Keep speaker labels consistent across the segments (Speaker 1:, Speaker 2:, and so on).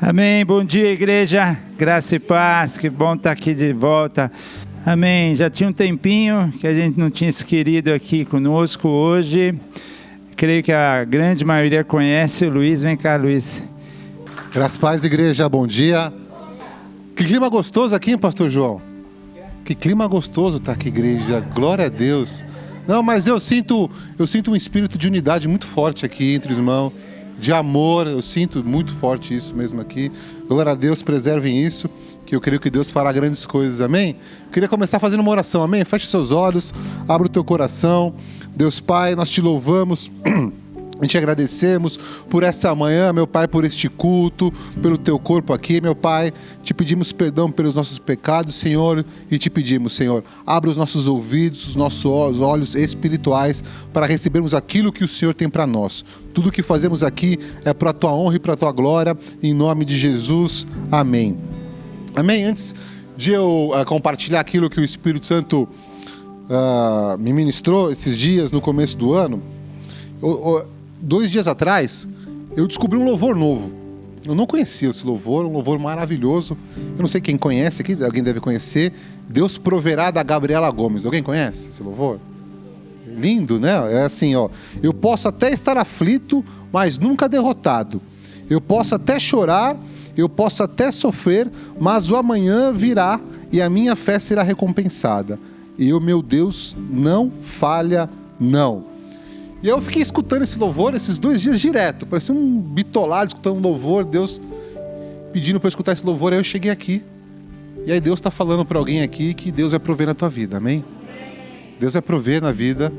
Speaker 1: Amém. Bom dia, igreja. Graça e paz. Que bom estar aqui de volta. Amém. Já tinha um tempinho que a gente não tinha esse querido aqui conosco hoje. Creio que a grande maioria conhece o Luiz. Vem cá, Luiz.
Speaker 2: Graça e paz, igreja. Bom dia. Que clima gostoso aqui, hein, pastor João? Que clima gostoso estar aqui, igreja. Glória a Deus. Não, mas eu sinto um espírito de unidade muito forte aqui entre os irmãos. De amor, eu sinto muito forte isso mesmo aqui. Glória a Deus, preservem isso, que eu creio que Deus fará grandes coisas, amém? Eu queria começar fazendo uma oração, amém? Feche seus olhos, abra o teu coração. Deus Pai, nós te louvamos, a gente agradecemos por essa manhã, meu Pai, por este culto, pelo teu corpo aqui, meu Pai. Te pedimos perdão pelos nossos pecados, Senhor, e te pedimos, Senhor, abra os nossos ouvidos, os nossos olhos espirituais para recebermos aquilo que o Senhor tem para nós. Tudo o que fazemos aqui é para a tua honra e para a tua glória, em nome de Jesus, amém. Amém? Antes de eu compartilhar aquilo que o Espírito Santo me ministrou esses dias no começo do ano, 2 dias atrás, eu descobri um louvor novo. Eu não conhecia esse louvor, um louvor maravilhoso. Eu não sei quem conhece aqui, alguém deve conhecer. Deus Proverá, da Gabriela Gomes. Alguém conhece esse louvor? Lindo, né? É assim, ó. Eu posso até estar aflito, mas nunca derrotado. Eu posso até chorar, eu posso até sofrer, mas o amanhã virá e a minha fé será recompensada. E o meu Deus não falha, não. E eu fiquei escutando esse louvor esses 2 dias direto. Parecia um bitolado escutando um louvor, Deus pedindo para eu escutar esse louvor. Aí eu cheguei aqui. E aí Deus está falando para alguém aqui que Deus vai prover na tua vida, amém? Deus vai prover na vida.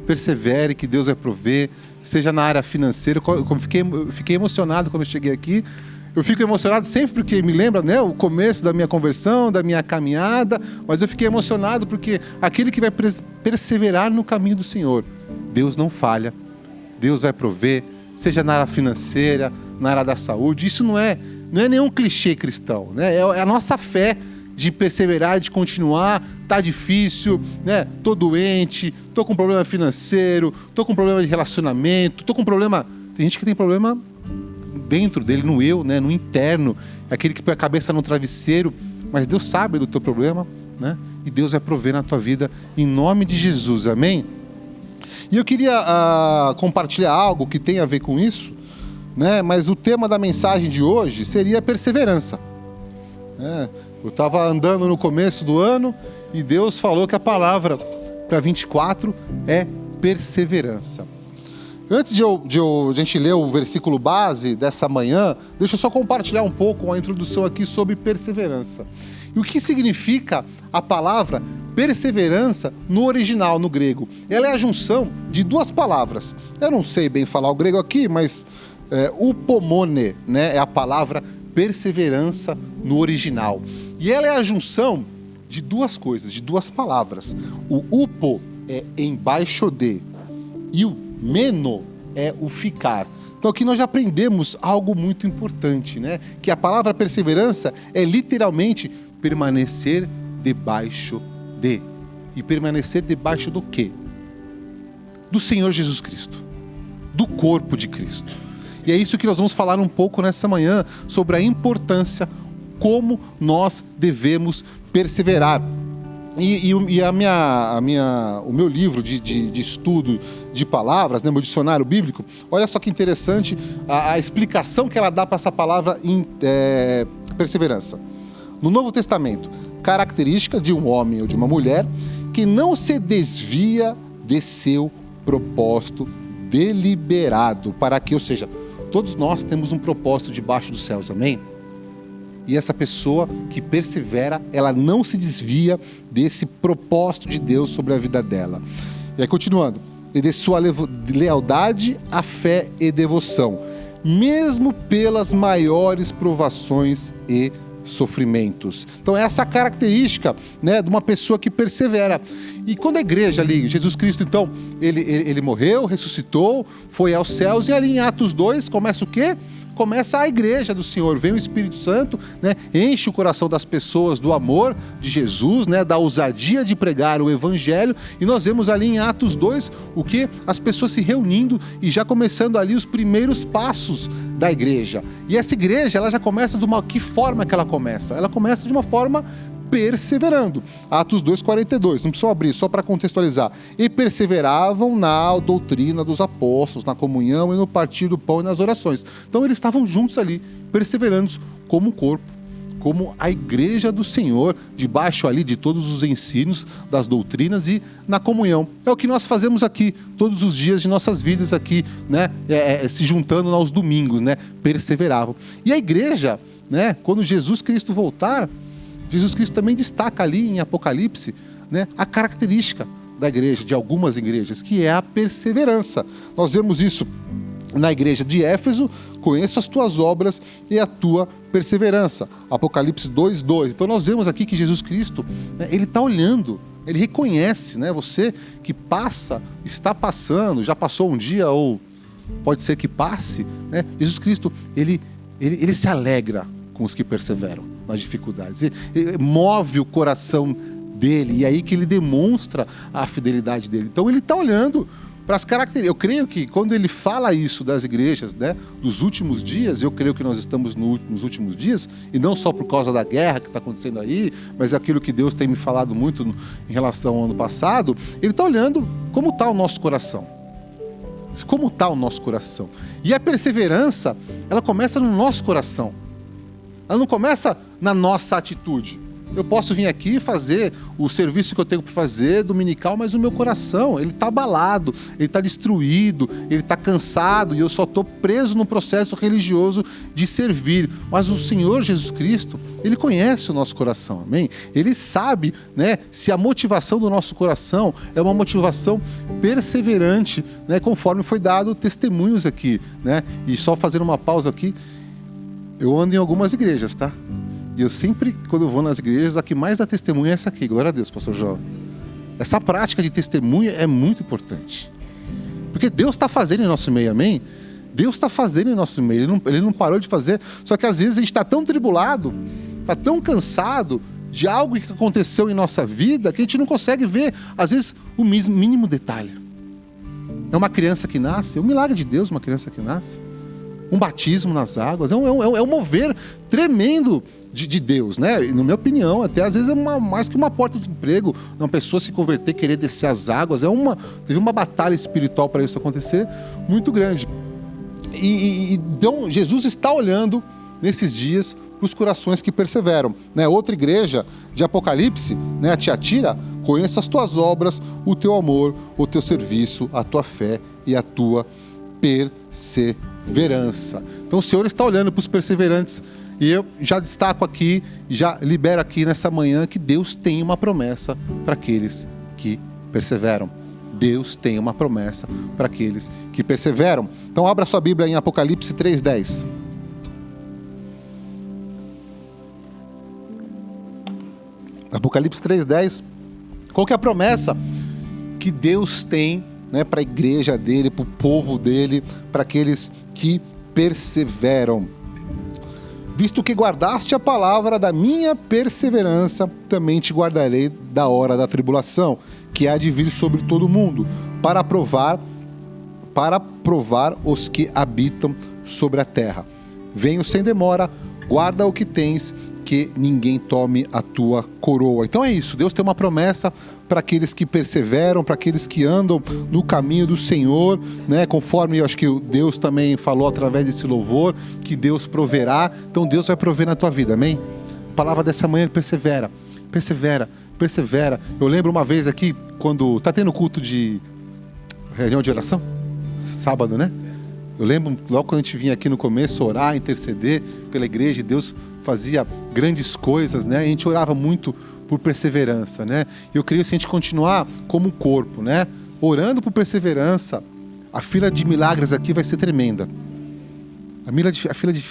Speaker 2: Persevere que Deus vai prover. Seja na área financeira. Eu fiquei emocionado quando eu cheguei aqui. Eu fico emocionado sempre porque me lembra, né, o começo da minha conversão, da minha caminhada. Mas eu fiquei emocionado porque aquele que vai perseverar no caminho do Senhor, Deus não falha, Deus vai prover, seja na área financeira, na área da saúde. Isso não é nenhum clichê cristão, né? É a nossa fé de perseverar, de continuar. Tá difícil, né? Tô doente, tô com problema financeiro, tô com problema de relacionamento, tô com problema... Tem gente que tem problema dentro dele, no eu, né? No interno, aquele que põe a cabeça no travesseiro, mas Deus sabe do teu problema, né? E Deus vai prover na tua vida, em nome de Jesus, amém? E eu queria compartilhar algo que tem a ver com isso, né? Mas o tema da mensagem de hoje seria perseverança. Eu estava andando no começo do ano e Deus falou que a palavra para 24 é perseverança. Antes de a gente ler o versículo base dessa manhã, deixa eu só compartilhar um pouco a introdução aqui sobre perseverança. E o que significa a palavra perseverança no original, no grego? Ela é a junção de 2 palavras. Eu não sei bem falar o grego aqui, mas upomone, né, é a palavra perseverança no original. E ela é a junção de 2 coisas, de 2 palavras. O upo é embaixo de e o meno é o ficar. Então aqui nós já aprendemos algo muito importante, né? Que a palavra perseverança é literalmente permanecer debaixo de. E permanecer debaixo do quê? Do Senhor Jesus Cristo. Do corpo de Cristo. E é isso que nós vamos falar um pouco nessa manhã, sobre a importância, como nós devemos perseverar. E o meu livro de estudo de palavras, né, meu dicionário bíblico, olha só que interessante a explicação que ela dá para essa palavra perseverança. No Novo Testamento, característica de um homem ou de uma mulher que não se desvia de seu propósito deliberado, para que, ou seja, todos nós temos um propósito debaixo dos céus, amém? E essa pessoa que persevera, ela não se desvia desse propósito de Deus sobre a vida dela. E aí, continuando, e de sua lealdade, a fé e devoção, mesmo pelas maiores provações e sofrimentos. Então essa é a característica, né, de uma pessoa que persevera. E quando a igreja ali, Jesus Cristo, então, ele morreu, ressuscitou, foi aos céus, e ali em Atos 2 começa o quê? começa a igreja do Senhor, vem o Espírito Santo, né, enche o coração das pessoas do amor de Jesus, né, da ousadia de pregar o Evangelho, e nós vemos ali em Atos 2 o que? As pessoas se reunindo e já começando ali os primeiros passos da igreja. E essa igreja, ela já começa de que forma que ela começa? Ela começa de uma forma perseverando. Atos 2:42, não precisa abrir, só para contextualizar. E perseveravam na doutrina dos apóstolos, na comunhão e no partir do pão e nas orações. Então eles estavam juntos ali, perseverando como um corpo, como a igreja do Senhor, debaixo ali de todos os ensinos das doutrinas e na comunhão. É o que nós fazemos aqui, todos os dias de nossas vidas aqui, né? Se juntando aos domingos, né? Perseveravam. E a igreja, né? Quando Jesus Cristo voltar, Jesus Cristo também destaca ali em Apocalipse, né, a característica da igreja, de algumas igrejas, que é a perseverança. Nós vemos isso na igreja de Éfeso: conheço as tuas obras e a tua perseverança. Apocalipse 2:2. Então nós vemos aqui que Jesus Cristo, né, ele está olhando, ele reconhece, né, você que passa, está passando, já passou um dia ou pode ser que passe, né, Jesus Cristo, ele se alegra com os que perseveram nas dificuldades. Ele move o coração dele, e é aí que ele demonstra a fidelidade dele. Então ele está olhando para as características. Eu creio que quando ele fala isso das igrejas, né, dos últimos dias, eu creio que nós estamos nos últimos dias, e não só por causa da guerra que está acontecendo aí, mas aquilo que Deus tem me falado muito em relação ao ano passado. Ele está olhando como está o nosso coração. Como está o nosso coração. E a perseverança, ela começa no nosso coração. Ela não começa na nossa atitude. Eu posso vir aqui e fazer o serviço que eu tenho para fazer, dominical, mas o meu coração, ele está abalado, ele está destruído, ele está cansado, e eu só estou preso no processo religioso de servir. Mas o Senhor Jesus Cristo, ele conhece o nosso coração, amém? Ele sabe, né, se a motivação do nosso coração é uma motivação perseverante, né, conforme foi dado testemunhos aqui, né? E só fazendo uma pausa aqui, eu ando em algumas igrejas, tá? E eu sempre, quando eu vou nas igrejas, a que mais dá testemunho é essa aqui. Glória a Deus, pastor João. Essa prática de testemunho é muito importante. Porque Deus está fazendo em nosso meio, amém? Deus está fazendo em nosso meio. Ele não parou de fazer. Só que às vezes a gente está tão tribulado, está tão cansado de algo que aconteceu em nossa vida, que a gente não consegue ver, às vezes, o mínimo detalhe. É uma criança que nasce, é um milagre de Deus, uma criança que nasce. Um batismo nas águas, é um mover tremendo de Deus, né? E, na minha opinião, até às vezes é mais que uma porta de emprego, uma pessoa se converter, querer descer as águas, teve uma batalha espiritual para isso acontecer muito grande. Então Jesus está olhando nesses dias para os corações que perseveram, né? Outra igreja de Apocalipse, né? A Tiatira: conheça as tuas obras, o teu amor, o teu serviço, a tua fé e a tua perseverança. Então o Senhor está olhando para os perseverantes, e eu já destaco aqui, já libero aqui nessa manhã, que Deus tem uma promessa para aqueles que perseveram. Deus tem uma promessa para aqueles que perseveram. Então abra sua Bíblia em Apocalipse 3:10. Apocalipse 3:10. Qual que é a promessa que Deus tem, né, para a igreja dele, para o povo dele, para aqueles que perseveram? Visto que guardaste a palavra da minha perseverança, também te guardarei da hora da tribulação, que há de vir sobre todo o mundo, para provar os que habitam sobre a terra. Venho sem demora, guarda o que tens, que ninguém tome a tua coroa. Então é isso, Deus tem uma promessa para aqueles que perseveram, para aqueles que andam no caminho do Senhor, né? Conforme eu acho que Deus também falou através desse louvor, que Deus proverá. Então Deus vai prover na tua vida, amém? A palavra dessa manhã: persevera, persevera, persevera. Eu lembro uma vez aqui, quando tá tendo culto de reunião de oração, sábado, né? Eu lembro logo quando a gente vinha aqui no começo orar, interceder pela igreja, e Deus fazia grandes coisas, né? A gente orava muito por perseverança, né? E eu creio que se a gente continuar como um corpo, né, orando por perseverança, a fila de milagres aqui vai ser tremenda. A fila de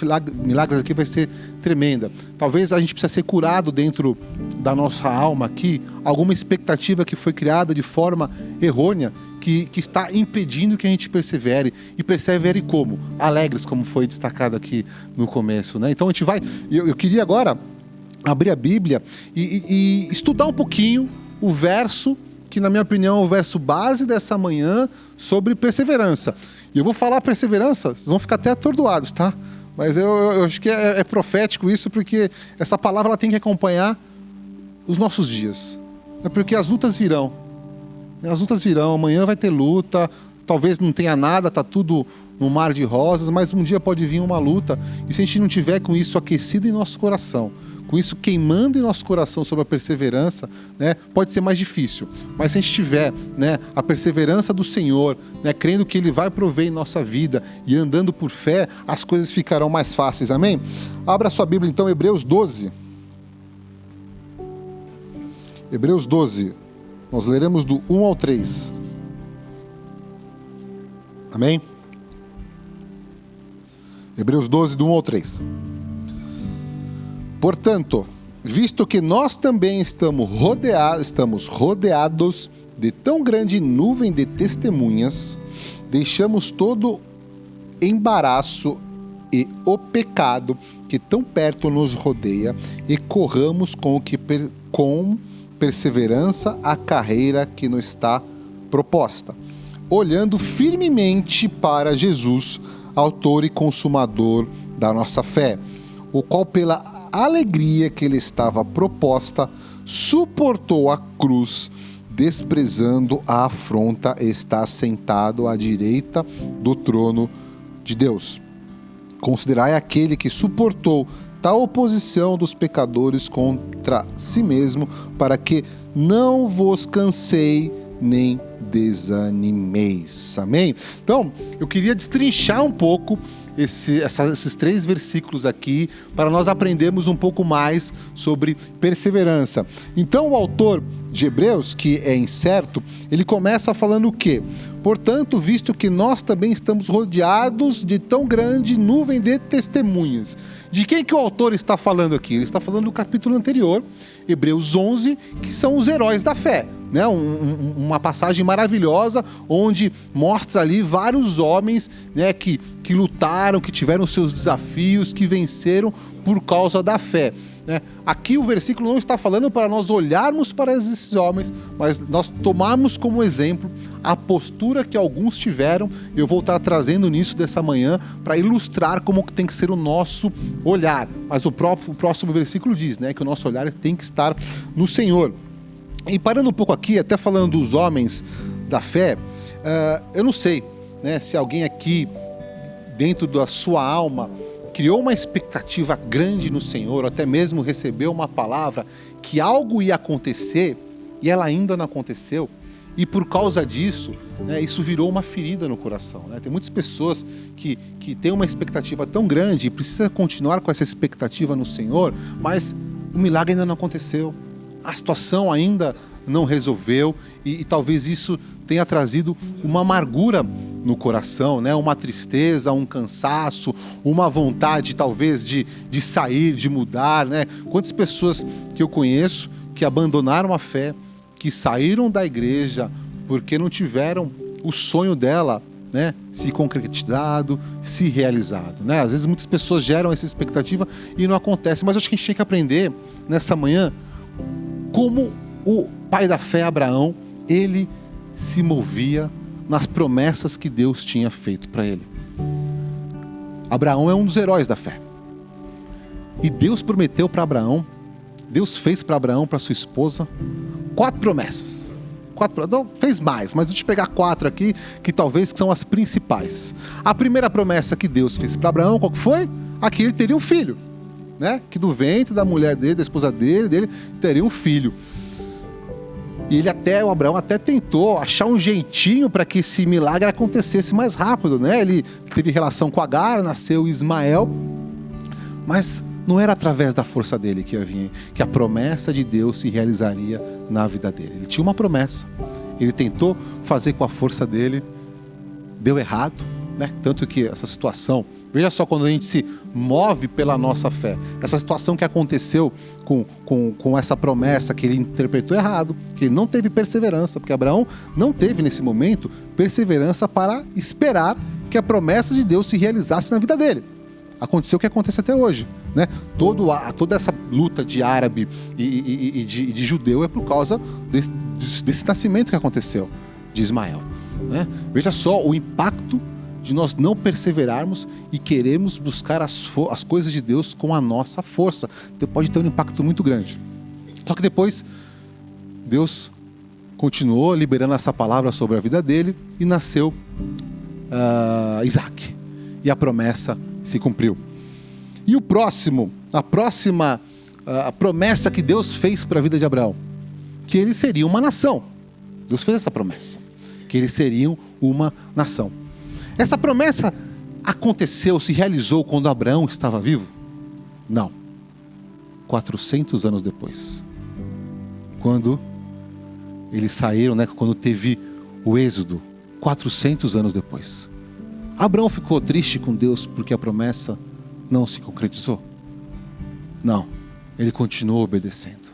Speaker 2: milagres aqui vai ser tremenda. Talvez a gente precise ser curado dentro da nossa alma aqui, alguma expectativa que foi criada de forma errônea, que está impedindo que a gente persevere. E persevere como? Alegres, como foi destacado aqui no começo, né? Então a gente vai... Eu queria agora abrir a Bíblia e estudar um pouquinho o verso, que na minha opinião é o verso base dessa manhã, sobre perseverança. E eu vou falar perseverança, vocês vão ficar até atordoados, tá? Mas eu acho que é profético isso, porque essa palavra ela tem que acompanhar os nossos dias. É porque as lutas virão. As lutas virão, amanhã vai ter luta, talvez não tenha nada, tá tudo no mar de rosas, mas um dia pode vir uma luta. E se a gente não tiver com isso aquecido em nosso coração, com isso queimando em nosso coração sobre a perseverança, né, pode ser mais difícil. Mas se a gente tiver, né, a perseverança do Senhor, né, crendo que Ele vai prover em nossa vida e andando por fé, as coisas ficarão mais fáceis. Amém? Abra sua Bíblia então, Hebreus 12. Hebreus 12. Nós leremos do 1 ao 3. Amém? Hebreus 12, do 1 ao 3. Portanto, visto que nós também estamos rodeados de tão grande nuvem de testemunhas, deixamos todo embaraço e o pecado que tão perto nos rodeia e corramos com perseverança a carreira que nos está proposta, olhando firmemente para Jesus, autor e consumador da nossa fé, o qual pela alegria que lhe estava proposta, suportou a cruz, desprezando a afronta, e está sentado à direita do trono de Deus. Considerai aquele que suportou tal oposição dos pecadores contra si mesmo, para que não vos cansei nem desanimeis. Amém? Então, eu queria destrinchar um pouco esses 3 versículos aqui, para nós aprendermos um pouco mais sobre perseverança. Então, o autor de Hebreus, que é incerto, ele começa falando o quê? Portanto, visto que nós também estamos rodeados de tão grande nuvem de testemunhas. De quem que o autor está falando aqui? Ele está falando do capítulo anterior, Hebreus 11, que são os heróis da fé. Né? Uma passagem maravilhosa, onde mostra ali vários homens, né, que lutaram, que tiveram seus desafios, que venceram por causa da fé. Né? Aqui o versículo não está falando para nós olharmos para esses homens, mas nós tomarmos como exemplo a postura que alguns tiveram. Eu vou estar trazendo nisso dessa manhã para ilustrar como que tem que ser o nosso olhar. Mas o próximo versículo diz, né, que o nosso olhar tem que estar no Senhor. E parando um pouco aqui, até falando dos homens da fé, eu não sei, né, se alguém aqui, dentro da sua alma, criou uma expectativa grande no Senhor, ou até mesmo recebeu uma palavra que algo ia acontecer e ela ainda não aconteceu. E por causa disso, né, isso virou uma ferida no coração. Né? Tem muitas pessoas que têm uma expectativa tão grande e precisa continuar com essa expectativa no Senhor, mas o milagre ainda não aconteceu. A situação ainda não resolveu e talvez isso tenha trazido uma amargura no coração, né? Uma tristeza, um cansaço, uma vontade talvez de sair, de mudar. Né? Quantas pessoas que eu conheço que abandonaram a fé, que saíram da igreja porque não tiveram o sonho dela, né, se concretizado, se realizado. Né? Às vezes muitas pessoas geram essa expectativa e não acontece, mas acho que a gente tem que aprender nessa manhã como o pai da fé, Abraão, ele se movia nas promessas que Deus tinha feito para ele. Abraão é um dos heróis da fé. E Deus prometeu para Abraão, Deus fez para Abraão, para sua esposa, 4 promessas. Não, fez mais, mas vou te pegar 4 aqui, que talvez são as principais. A primeira promessa que Deus fez para Abraão, qual que foi? Aqui ele teria um filho. Né? Que do ventre da mulher dele, da esposa dele, teria um filho. E o Abraão até tentou achar um jeitinho para que esse milagre acontecesse mais rápido, né? Ele teve relação com Agar, nasceu Ismael, mas não era através da força dele que a promessa de Deus se realizaria na vida dele. Ele tinha uma promessa, ele tentou fazer com a força dele, deu errado, né? Tanto que essa situação Veja só quando a gente se move pela nossa fé. Essa situação que aconteceu com essa promessa que ele interpretou errado, que ele não teve perseverança, porque Abraão não teve nesse momento perseverança para esperar que a promessa de Deus se realizasse na vida dele. Aconteceu o que acontece até hoje, né? Toda essa luta de árabe e de judeu é por causa desse nascimento que aconteceu de Ismael, né? Veja só o impacto de nós não perseverarmos e queremos buscar as coisas de Deus com a nossa força. Então, pode ter um impacto muito grande. Só que depois, Deus continuou liberando essa palavra sobre a vida dele e nasceu Isaac. E a promessa se cumpriu. E a próxima promessa que Deus fez para a vida de Abraão, que eles seriam uma nação. Deus fez essa promessa, que eles seriam uma nação. Essa promessa aconteceu, se realizou quando Abraão estava vivo? Não. 400 anos depois. Quando eles saíram, né, quando teve o êxodo, 400 anos depois. Abraão ficou triste com Deus porque a promessa não se concretizou? Não. Ele continuou obedecendo.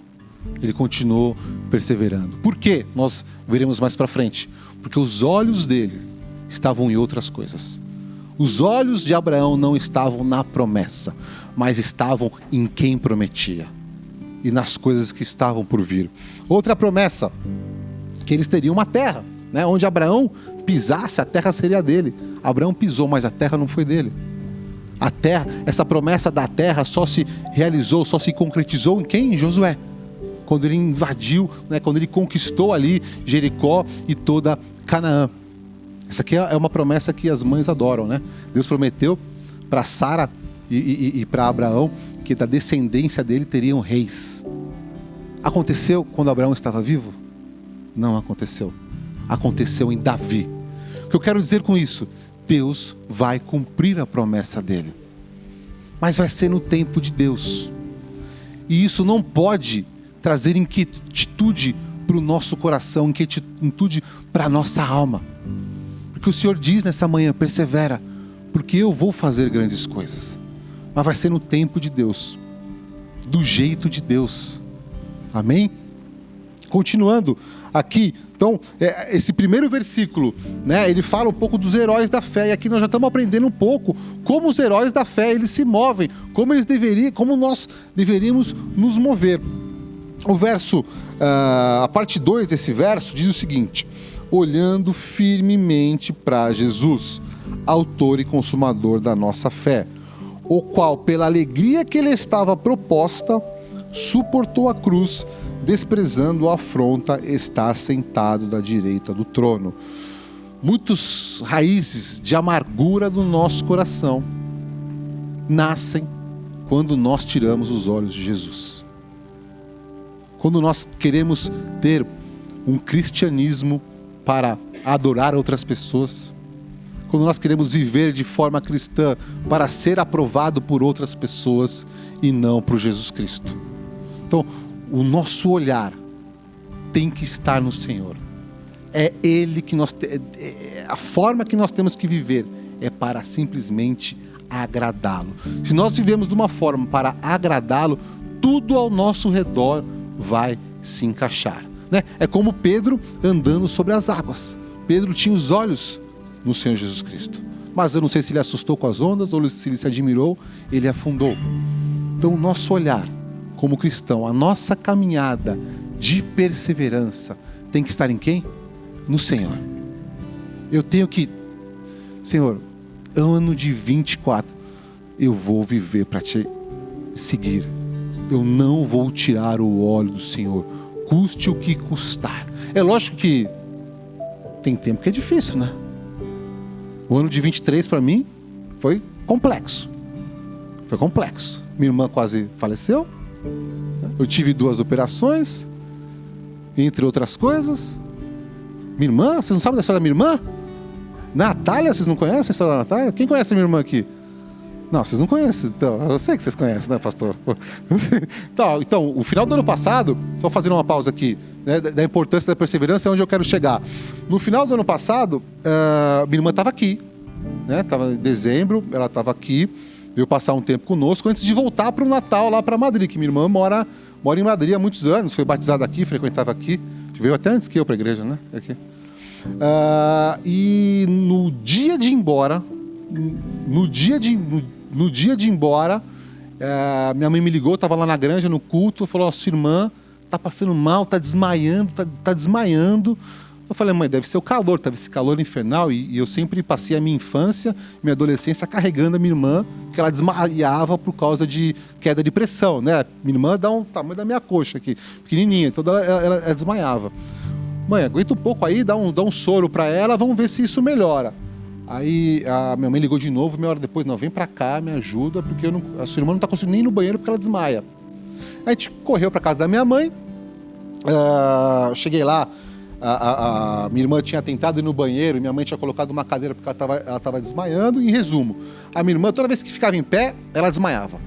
Speaker 2: Ele continuou perseverando. Por quê? Nós veremos mais para frente. Porque os olhos dele estavam em outras coisas. Os olhos de Abraão não estavam na promessa, mas estavam em quem prometia e nas coisas que estavam por vir. Outra promessa, que eles teriam uma terra, né? Onde Abraão pisasse, a terra seria dele. Abraão pisou, mas a terra não foi dele. A terra, essa promessa da terra só se realizou, só se concretizou em quem? Em Josué. Quando ele invadiu, né? Quando ele conquistou ali Jericó e toda Canaã. Essa aqui é uma promessa que as mães adoram, né? Deus prometeu para Sara e para Abraão que da descendência dele teriam reis. Aconteceu quando Abraão estava vivo? Não aconteceu. Aconteceu em Davi. O que eu quero dizer com isso? Deus vai cumprir a promessa dele. Mas vai ser no tempo de Deus. E isso não pode trazer inquietude para o nosso coração, inquietude para a nossa alma. Porque o Senhor diz nessa manhã, persevera, porque eu vou fazer grandes coisas. Mas vai ser no tempo de Deus, do jeito de Deus. Amém? Continuando aqui, então, esse primeiro versículo, né, ele fala um pouco dos heróis da fé. E aqui nós já estamos aprendendo um pouco como os heróis da fé, eles se movem, como nós deveríamos nos mover. O verso, a parte 2 desse verso diz o seguinte: olhando firmemente para Jesus, autor e consumador da nossa fé, o qual, pela alegria que lhe estava proposta, suportou a cruz, desprezando a afronta, está sentado da direita do trono. Muitas raízes de amargura do nosso coração nascem quando nós tiramos os olhos de Jesus. Quando nós queremos ter um cristianismo para adorar outras pessoas, quando nós queremos viver de forma cristã para ser aprovado por outras pessoas e não por Jesus Cristo. Então, o nosso olhar tem que estar no Senhor. É Ele que a forma que nós temos que viver é para simplesmente agradá-lo. Se nós vivemos de uma forma para agradá-lo, tudo ao nosso redor vai se encaixar, né? É como Pedro andando sobre as águas. Pedro tinha os olhos no Senhor Jesus Cristo, mas eu não sei se ele assustou com as ondas ou se ele se admirou, ele afundou. Então o nosso olhar como cristão, a nossa caminhada de perseverança tem que estar em quem? No Senhor. Eu tenho que, Senhor, ano de 24, eu vou viver para te seguir. Eu não vou tirar o óleo do Senhor, custe o que custar. É lógico que tem tempo que é difícil, né? O ano de 23 para mim foi complexo. Foi complexo. Minha irmã quase faleceu. Eu tive 2 operações, entre outras coisas. Minha irmã, vocês não sabem da história da minha irmã? Natália, vocês não conhecem a história da Natália? Quem conhece a minha irmã aqui? Não, vocês não conhecem. Então, eu sei que vocês conhecem, né, pastor? Então, o final do ano passado, estou fazendo uma pausa aqui, né, da importância da perseverança, é onde eu quero chegar. No final do ano passado, minha irmã estava aqui, né? Tava em dezembro, ela estava aqui, veio passar um tempo conosco antes de voltar para o Natal lá para Madrid, que minha irmã mora em Madrid há muitos anos, foi batizada aqui, frequentava aqui, veio até antes que eu para a igreja, né? Aqui. E no dia de ir embora, minha mãe me ligou, estava lá na granja, no culto, falou, sua irmã está passando mal, está desmaiando. Eu falei, mãe, deve ser o calor, teve esse calor infernal, e eu sempre passei a minha infância, minha adolescência carregando a minha irmã, porque ela desmaiava por causa de queda de pressão, né? Minha irmã dá um tamanho da minha coxa aqui, pequenininha, então ela desmaiava. Mãe, aguenta um pouco aí, dá um soro para ela, vamos ver se isso melhora. Aí a minha mãe ligou de novo, meia hora depois, não, vem para cá, me ajuda, porque a sua irmã não está conseguindo nem ir no banheiro porque ela desmaia. Aí a gente correu para casa da minha mãe, cheguei lá, a minha irmã tinha tentado ir no banheiro, minha mãe tinha colocado uma cadeira porque ela estava desmaiando. Em resumo, a minha irmã, toda vez que ficava em pé, ela desmaiava.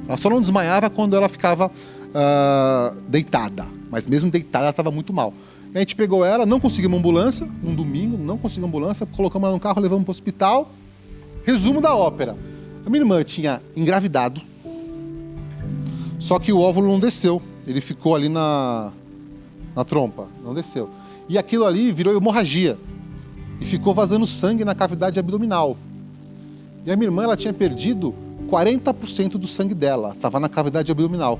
Speaker 2: Ela só não desmaiava quando ela ficava deitada, mas mesmo deitada ela estava muito mal. A gente pegou ela, não conseguimos ambulância, um domingo, não conseguimos ambulância, colocamos ela no carro, levamos para o hospital. Resumo da ópera, a minha irmã tinha engravidado, só que o óvulo não desceu, ele ficou ali na trompa, não desceu. E aquilo ali virou hemorragia e ficou vazando sangue na cavidade abdominal. E a minha irmã, ela tinha perdido 40% do sangue dela, estava na cavidade abdominal.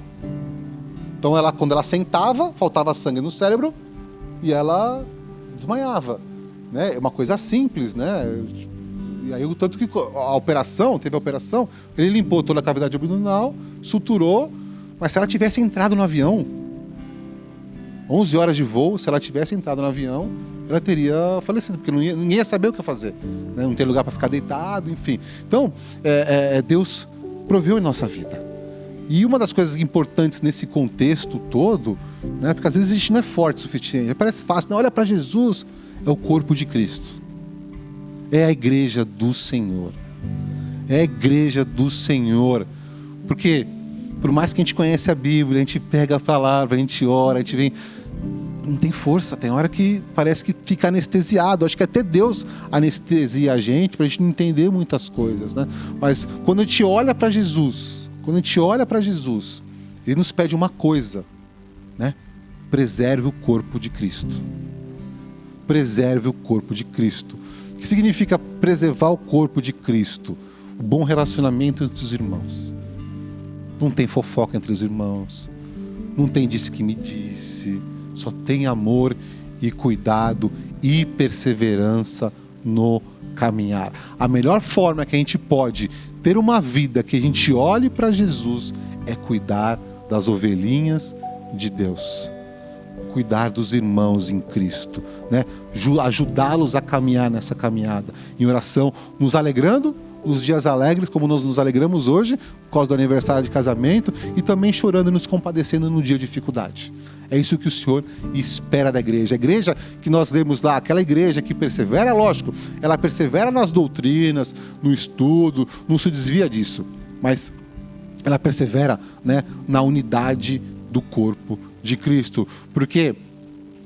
Speaker 2: Então, quando ela sentava, faltava sangue no cérebro e ela desmaiava, né? É uma coisa simples, né? E aí, o tanto que teve a operação, ele limpou toda a cavidade abdominal, suturou, mas se ela tivesse entrado no avião, 11 horas de voo, se ela tivesse entrado no avião, ela teria falecido, porque ninguém ia saber o que fazer, né? Não tem lugar para ficar deitado, enfim. Então, Deus proveu em nossa vida. E uma das coisas importantes nesse contexto todo, né, porque às vezes a gente não é forte o suficiente, parece fácil, não, olha para Jesus, é o corpo de Cristo. É a igreja do Senhor. É a igreja do Senhor. Porque, por mais que a gente conheça a Bíblia, a gente pega a palavra, a gente ora, a gente vem... Não tem força, tem hora que parece que fica anestesiado. Acho que até Deus anestesia a gente para a gente não entender muitas coisas, né? Mas quando a gente olha para Jesus, Ele nos pede uma coisa, né? Preserve o corpo de Cristo. Preserve o corpo de Cristo. O que significa preservar o corpo de Cristo? O bom relacionamento entre os irmãos. Não tem fofoca entre os irmãos. Não tem disse que me disse. Só tem amor e cuidado e perseverança no caminhar. A melhor forma que a gente pode ter uma vida que a gente olhe para Jesus é cuidar das ovelhinhas de Deus. Cuidar dos irmãos em Cristo, né? Ajudá-los a caminhar nessa caminhada. Em oração, nos alegrando os dias alegres, como nós nos alegramos hoje, por causa do aniversário de casamento, e também chorando e nos compadecendo no dia de dificuldade. É isso que o Senhor espera da igreja. A igreja que nós lemos lá, aquela igreja que persevera, lógico, ela persevera nas doutrinas, no estudo, não se desvia disso, mas ela persevera, né, na unidade do corpo de Cristo, porque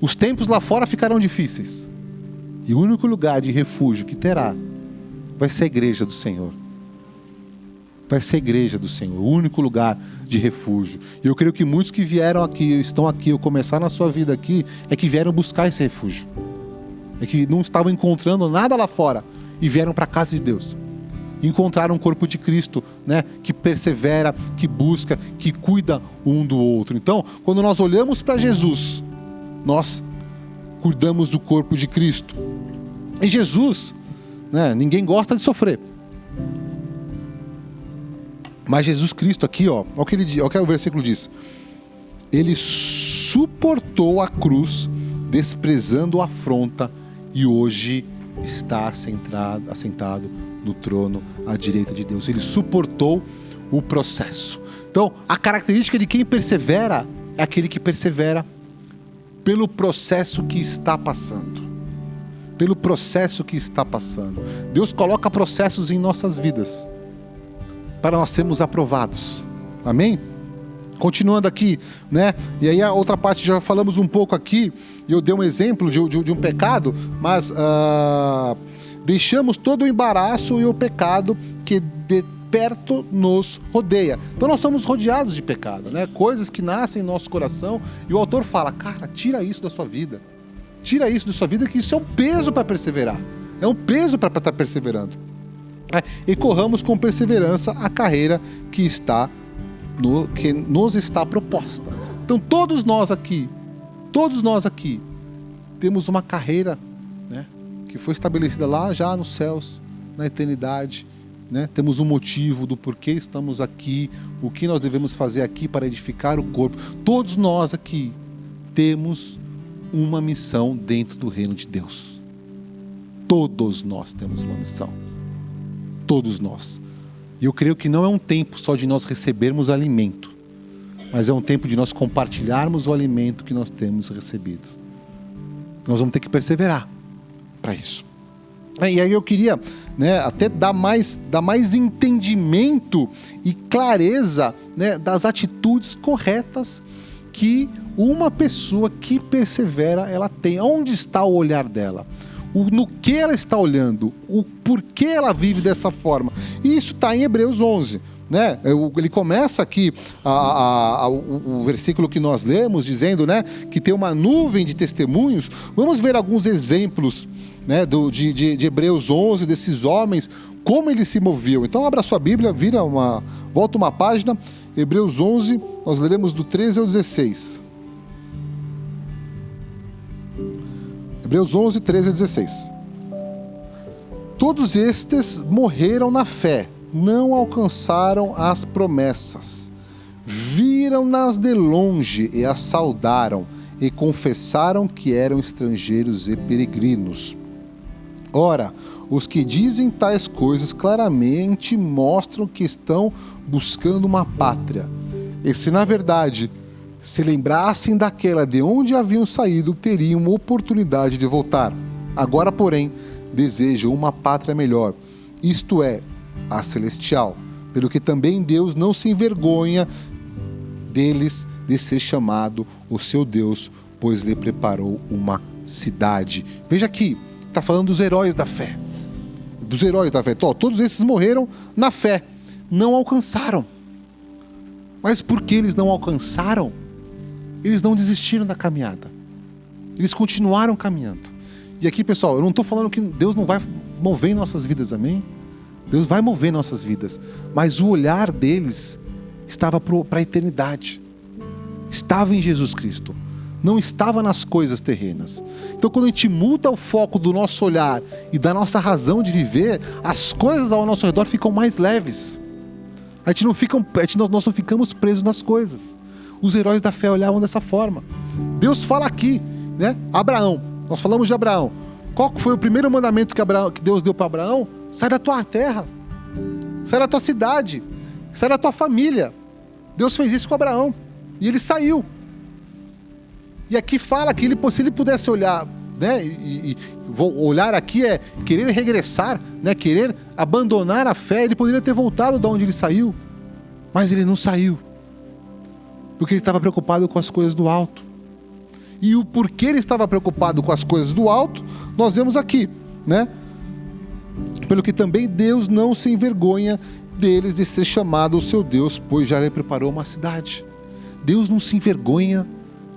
Speaker 2: os tempos lá fora ficarão difíceis, e o único lugar de refúgio que terá vai ser a igreja do Senhor. Vai ser a igreja do Senhor, o único lugar de refúgio. E eu creio que muitos que vieram aqui, estão aqui, ou começaram a sua vida aqui, é que vieram buscar esse refúgio. É que não estavam encontrando nada lá fora e vieram para a casa de Deus. Encontraram um corpo de Cristo, né, que persevera, que busca, que cuida um do outro. Então, quando nós olhamos para Jesus, nós cuidamos do corpo de Cristo. E Jesus, né, ninguém gosta de sofrer. Mas Jesus Cristo aqui, olha o que ele diz, olha o que o versículo diz. Ele suportou a cruz, desprezando a afronta, e hoje está assentado no trono à direita de Deus. Ele suportou o processo. Então, a característica de quem persevera é aquele que persevera pelo processo que está passando. Pelo processo que está passando. Deus coloca processos em nossas vidas para nós sermos aprovados. Amém? Continuando aqui, né? E aí a outra parte, já falamos um pouco aqui, e eu dei um exemplo de um pecado, mas Deixamos todo o embaraço e o pecado que de perto nos rodeia. Então nós somos rodeados de pecado, né? Coisas que nascem em nosso coração, e o autor fala, cara, tira isso da sua vida. Tira isso da sua vida, que isso é um peso para perseverar. É um peso para estar perseverando. E corramos com perseverança a carreira que nos está proposta. Então todos nós aqui, temos uma carreira, né, que foi estabelecida lá já nos céus, na eternidade, né? Temos um motivo do porquê estamos aqui, o que nós devemos fazer aqui para edificar o corpo. Todos nós aqui temos uma missão dentro do reino de Deus. Todos nós temos uma missão. Todos nós. E eu creio que não é um tempo só de nós recebermos alimento, mas é um tempo de nós compartilharmos o alimento que nós temos recebido. Nós vamos ter que perseverar para isso. E aí eu queria, né, até dar mais entendimento e clareza, né, das atitudes corretas que uma pessoa que persevera, ela tem. Onde está o olhar dela? No que ela está olhando? O porquê ela vive dessa forma? E isso está em Hebreus 11. Né? Ele começa aqui o versículo que nós lemos, dizendo, né, que tem uma nuvem de testemunhos. Vamos ver alguns exemplos, né, de Hebreus 11, desses homens, como eles se moviam. Então abra sua Bíblia, volta uma página, Hebreus 11, nós leremos do 13 ao 16. Hebreus 11, 13 a 16. Todos estes morreram na fé, não alcançaram as promessas, viram-nas de longe e as saudaram, e confessaram que eram estrangeiros e peregrinos. Ora, os que dizem tais coisas claramente mostram que estão buscando uma pátria. E se na verdade se lembrassem daquela de onde haviam saído, teriam uma oportunidade de voltar. Agora, porém, desejam uma pátria melhor, isto é, a celestial, pelo que também Deus não se envergonha deles de ser chamado o seu Deus, pois lhe preparou uma cidade. Veja aqui, está falando dos heróis da fé. Dos heróis da fé. Todos esses morreram na fé, não alcançaram. Mas por que eles não alcançaram? Eles não desistiram da caminhada. Eles continuaram caminhando. E aqui, pessoal, eu não estou falando que Deus não vai mover em nossas vidas, amém? Deus vai mover nossas vidas, mas o olhar deles estava para a eternidade. Estava em Jesus Cristo, não estava nas coisas terrenas. Então, quando a gente muda o foco do nosso olhar e da nossa razão de viver, as coisas ao nosso redor ficam mais leves. Nós não ficamos presos nas coisas. Os heróis da fé olhavam dessa forma. Deus fala aqui, né? Abraão, nós falamos de Abraão. Qual foi o primeiro mandamento que Deus deu para Abraão? Sai da tua terra, sai da tua cidade, sai da tua família. Deus fez isso com Abraão e ele saiu. E aqui fala que se ele pudesse olhar, né, olhar aqui é querer regressar, né, querer abandonar a fé, ele poderia ter voltado de onde ele saiu, mas ele não saiu, porque ele estava preocupado com as coisas do alto. E o porquê ele estava preocupado com as coisas do alto, nós vemos aqui, né? Pelo que também Deus não se envergonha deles de ser chamado o seu Deus, pois já lhe preparou uma cidade. Deus não se envergonha,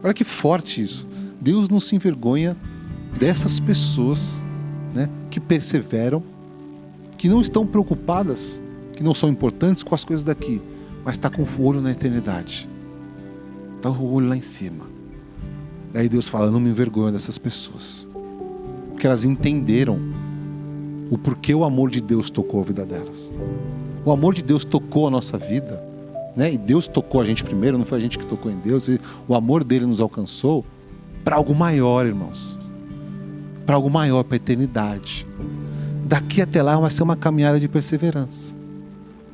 Speaker 2: olha que forte isso, Deus não se envergonha dessas pessoas, né, que perseveram, que não estão preocupadas, que não são importantes com as coisas daqui, mas está com o olho na eternidade, está o olho lá em cima. E aí Deus fala, não me envergonho dessas pessoas, porque elas entenderam o porquê o amor de Deus tocou a vida delas. O amor de Deus tocou a nossa vida, né? E Deus tocou a gente primeiro, não foi a gente que tocou em Deus. E o amor dele nos alcançou para algo maior, irmãos. Para algo maior, para a eternidade. Daqui até lá vai ser uma caminhada de perseverança.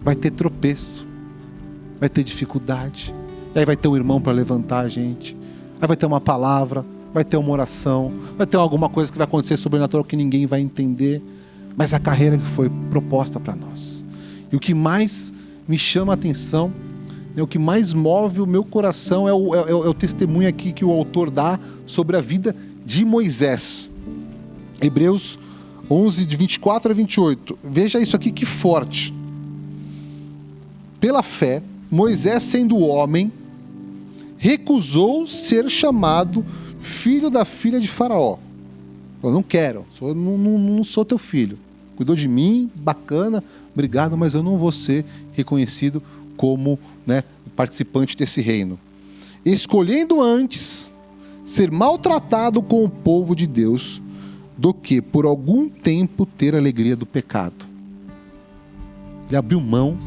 Speaker 2: Vai ter tropeço, vai ter dificuldade. E aí vai ter um irmão para levantar a gente. Aí vai ter uma palavra, vai ter uma oração, vai ter alguma coisa que vai acontecer sobrenatural que ninguém vai entender. Mas a carreira que foi proposta para nós. E o que mais me chama a atenção, o que mais move o meu coração é o testemunho aqui que o autor dá sobre a vida de Moisés. Hebreus 11, de 24 a 28. Veja isso aqui, que forte. Pela fé, Moisés, sendo homem, recusou ser chamado filho da filha de Faraó. Eu não quero, não sou teu filho. Cuidou de mim, bacana, obrigado, mas eu não vou ser reconhecido como, né, participante desse reino. Escolhendo antes ser maltratado com o povo de Deus do que por algum tempo ter a alegria do pecado. Ele abriu mão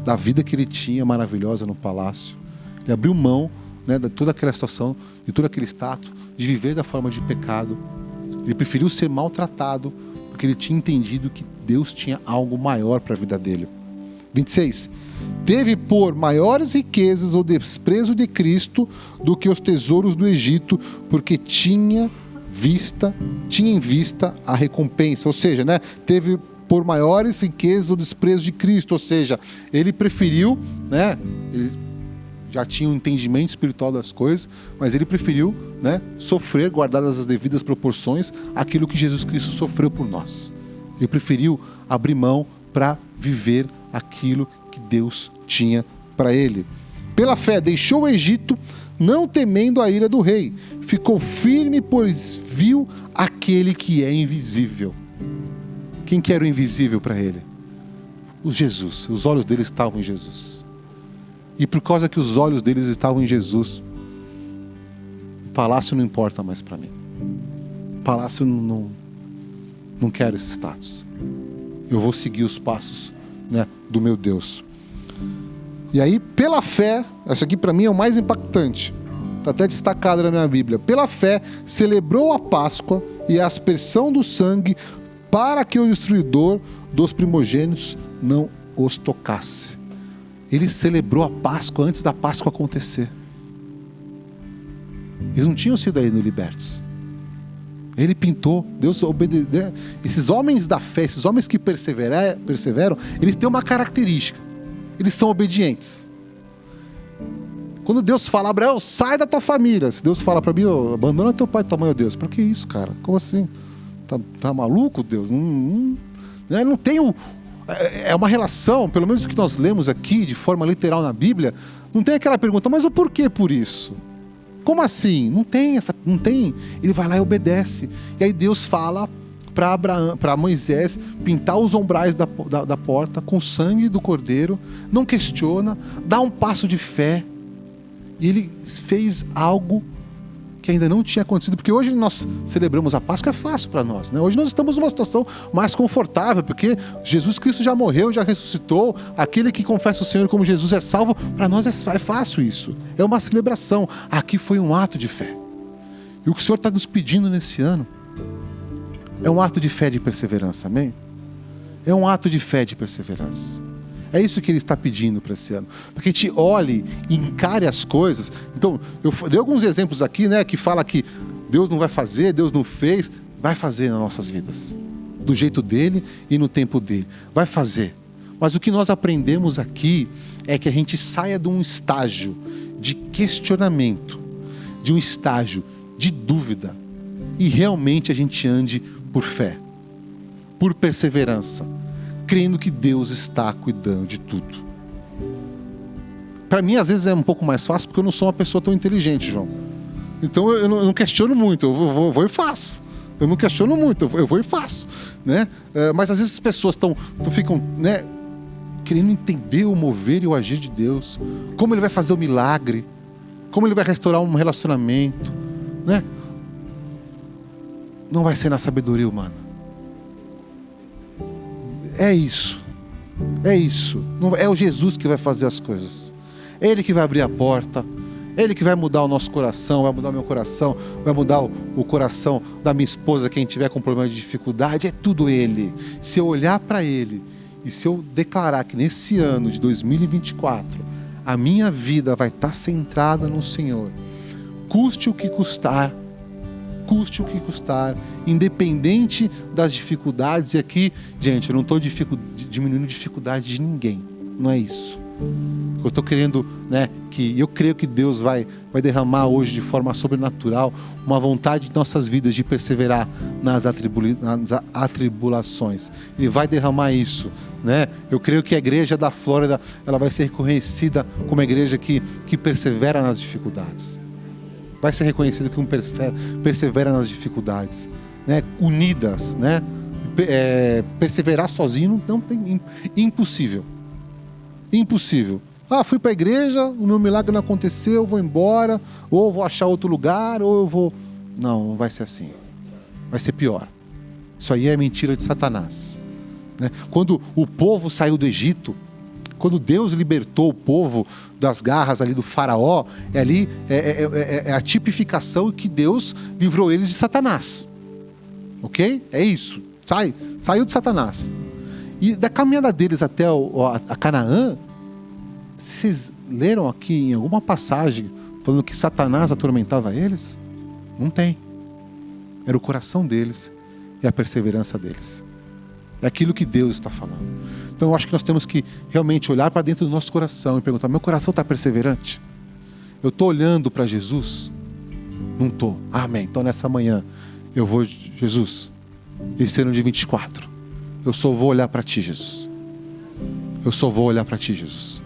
Speaker 2: da vida que ele tinha maravilhosa no palácio. Ele abriu mão, né, de toda aquela situação, de todo aquele status, de viver da forma de pecado. Ele preferiu ser maltratado porque ele tinha entendido que Deus tinha algo maior para a vida dele. 26. Teve por maiores riquezas o desprezo de Cristo do que os tesouros do Egito, porque tinha em vista a recompensa. Ou seja, né, teve por maiores riquezas o desprezo de Cristo. Ou seja, ele preferiu, né, ele já tinha um entendimento espiritual das coisas, mas ele preferiu, né, sofrer, guardadas as devidas proporções, aquilo que Jesus Cristo sofreu por nós. Ele preferiu abrir mão para viver aquilo que Deus tinha para ele. Pela fé, deixou o Egito, não temendo a ira do rei. Ficou firme, pois viu aquele que é invisível. Quem que era o invisível para ele? O Jesus. Os olhos dele estavam em Jesus. E por causa que os olhos deles estavam em Jesus, o palácio não importa mais para mim. O palácio não quero esse status. Eu vou seguir os passos, né, do meu Deus. E aí, pela fé, essa aqui para mim é o mais impactante. Está até destacado na minha Bíblia. Pela fé, celebrou a Páscoa e a aspersão do sangue para que o destruidor dos primogênitos não os tocasse. Ele celebrou a Páscoa antes da Páscoa acontecer. Eles não tinham sido ainda libertos. Ele pintou, Deus obedeceu. Esses homens da fé, esses homens que perseveram, eles têm uma característica. Eles são obedientes. Quando Deus fala, Abraão, sai da tua família. Se Deus fala para mim, abandona teu pai e tua mãe, Deus. Para que isso, cara? Como assim? Tá maluco, Deus? Não tem o... É uma relação, pelo menos o que nós lemos aqui, de forma literal na Bíblia, não tem aquela pergunta, mas o porquê por isso? Como assim? Não tem. Ele vai lá e obedece. E aí Deus fala para Moisés pintar os umbrais da porta com o sangue do cordeiro, não questiona, dá um passo de fé. E ele fez algo que ainda não tinha acontecido, porque hoje nós celebramos a Páscoa, é fácil para nós, né? Hoje nós estamos numa situação mais confortável, porque Jesus Cristo já morreu, já ressuscitou, aquele que confessa o Senhor como Jesus é salvo, para nós é fácil isso, é uma celebração. Aqui foi um ato de fé, e o que o Senhor está nos pedindo nesse ano é um ato de fé, de perseverança, amém? É um ato de fé, de perseverança. É isso que Ele está pedindo para esse ano. Porque te olhe e encare as coisas. Então, eu dei alguns exemplos aqui, né, que fala que Deus não vai fazer, Deus não fez. Vai fazer nas nossas vidas. Do jeito dEle e no tempo dEle. Vai fazer. Mas o que nós aprendemos aqui é que a gente saia de um estágio de questionamento, de um estágio de dúvida, e realmente a gente ande por fé, por perseverança, crendo que Deus está cuidando de tudo. Para mim, às vezes é um pouco mais fácil, porque eu não sou uma pessoa tão inteligente, João. Então eu não questiono muito, eu vou e faço. Eu não questiono muito, eu vou e faço, né? Mas às vezes as pessoas ficam, né, querendo entender o mover e o agir de Deus, como Ele vai fazer o milagre, como Ele vai restaurar um relacionamento, né? Não vai ser na sabedoria humana. É isso. Não, é o Jesus que vai fazer as coisas. É Ele que vai abrir a porta. É Ele que vai mudar o nosso coração, vai mudar o meu coração, vai mudar o coração da minha esposa, quem tiver com problema de dificuldade. É tudo Ele. Se eu olhar para Ele e se eu declarar que nesse ano de 2024 a minha vida vai estar centrada no Senhor, custe o que custar, independente das dificuldades. E aqui, gente, eu não estou diminuindo a dificuldade de ninguém, não é isso. Eu estou querendo, né, que eu creio que Deus vai derramar hoje de forma sobrenatural uma vontade em nossas vidas de perseverar nas atribulações. Ele vai derramar isso, né? Eu creio que a igreja da Flórida, ela vai ser reconhecida como a igreja que persevera nas dificuldades. Vai ser reconhecida como persevera nas dificuldades, né? Unidas, né? Perseverar sozinho não tem, impossível. Impossível. Fui para a igreja, o meu milagre não aconteceu, vou embora, ou vou achar outro lugar, ou eu vou... Não vai ser assim. Vai ser pior. Isso aí é mentira de Satanás, né? Quando o povo saiu do Egito, quando Deus libertou o povo das garras ali do faraó, é a tipificação que Deus livrou eles de Satanás. Ok? É isso. Saiu de Satanás. E da caminhada deles até a Canaã, vocês leram aqui em alguma passagem falando que Satanás atormentava eles? Não tem. Era o coração deles e a perseverança deles. É aquilo que Deus está falando. Então eu acho que nós temos que realmente olhar para dentro do nosso coração e perguntar: meu coração está perseverante? Eu estou olhando para Jesus? Não estou. Amém. Então nessa manhã eu vou, Jesus, esse ano de 24, eu só vou olhar para Ti, Jesus. Eu só vou olhar para Ti, Jesus.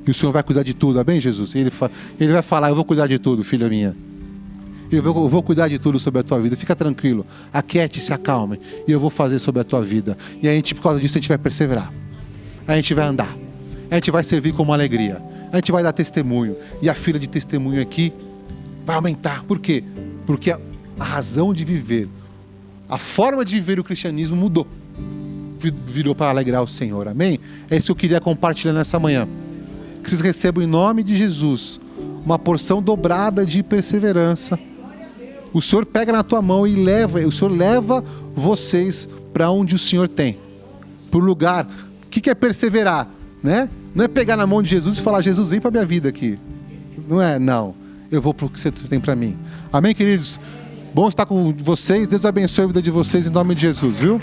Speaker 2: E o Senhor vai cuidar de tudo, amém, Jesus? Ele vai falar: eu vou cuidar de tudo, filha minha. Eu vou cuidar de tudo sobre a tua vida. Fica tranquilo, aquiete, se acalme, e eu vou fazer sobre a tua vida. E a gente, por causa disso, a gente vai perseverar. A gente vai andar. A gente vai servir com uma alegria. A gente vai dar testemunho. E a fila de testemunho aqui vai aumentar. Por quê? Porque a razão de viver, a forma de viver o cristianismo mudou. Virou para alegrar o Senhor, amém? É isso que eu queria compartilhar nessa manhã. Que vocês recebam em nome de Jesus uma porção dobrada de perseverança. O Senhor pega na tua mão e o Senhor leva vocês para onde o Senhor tem, para o lugar. O que é perseverar, né? Não é pegar na mão de Jesus e falar: Jesus, vem para a minha vida aqui. Não é, não. Eu vou para o que você tem para mim. Amém, queridos? Bom estar com vocês. Deus abençoe a vida de vocês em nome de Jesus, viu?